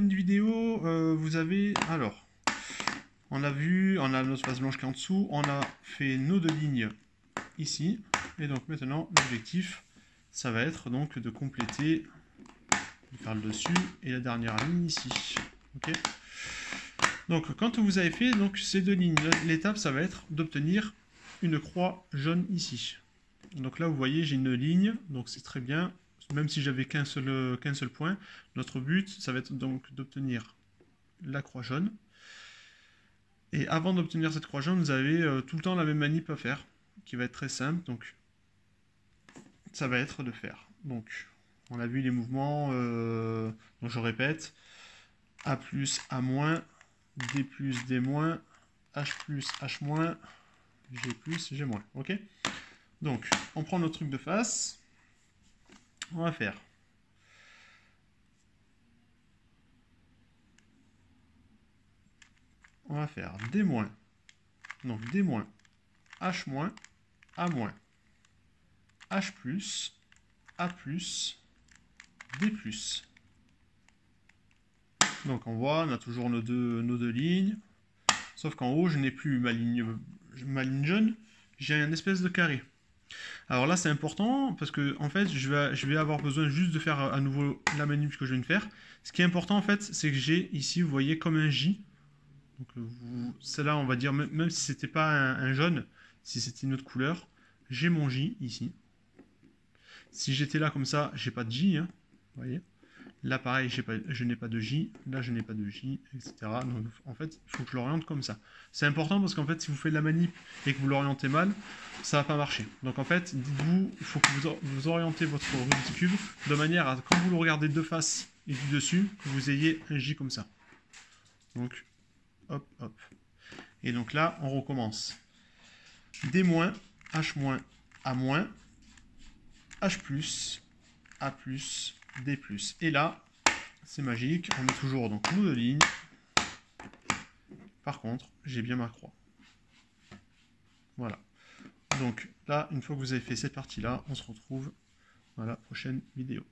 prochaine vidéo, vous avez... Alors, on a vu, on a notre face blanche qui est en dessous, on a fait nos deux lignes ici. Et donc maintenant, l'objectif, ça va être donc de compléter, de faire le dessus et la dernière ligne ici. Ok. Donc quand vous avez fait donc, ces deux lignes, l'étape, ça va être d'obtenir une croix jaune ici. Donc là, vous voyez, j'ai une ligne, donc c'est très bien. Même si j'avais qu'un seul point, notre but, ça va être donc d'obtenir la croix jaune. Et avant d'obtenir cette croix jaune, vous avez tout le temps la même manip à faire, qui va être très simple. Donc, ça va être de faire. Donc, on a vu les mouvements. Donc, je répète. A plus, A moins, D plus, D moins, H plus, H moins, G plus, G moins. Ok? Donc, on prend notre truc de face. On va faire. On va faire D moins. Donc, D moins, H moins, A moins. H plus, A plus, D plus. Donc on voit, on a toujours nos deux lignes. Sauf qu'en haut, je n'ai plus ma ligne jaune, j'ai un espèce de carré. Alors là, c'est important parce que en fait, je vais avoir besoin juste de faire à nouveau la manip que je viens de faire. Ce qui est important en fait, c'est que j'ai ici, vous voyez, comme un J. Donc celle-là, on va dire, même si c'était pas un jaune, si c'était une autre couleur, j'ai mon J ici. Si j'étais là comme ça, j'ai pas de J, hein, vous voyez. Là, pareil, je n'ai pas de J. Là, je n'ai pas de J, etc. Donc, en fait, il faut que je l'oriente comme ça. C'est important parce qu'en fait, si vous faites de la manip et que vous l'orientez mal, ça ne va pas marcher. Donc, en fait, dites-vous, il faut que vous orientez votre Rubik's Cube de manière à, quand vous le regardez de face et du dessus, que vous ayez un J comme ça. Donc, hop, hop. Et donc là, on recommence. D-, H-, A-, H+, A+, D+. Et là, c'est magique, on met toujours donc nos deux lignes. Par contre, j'ai bien ma croix. Voilà. Donc là, une fois que vous avez fait cette partie-là, on se retrouve dans la prochaine vidéo.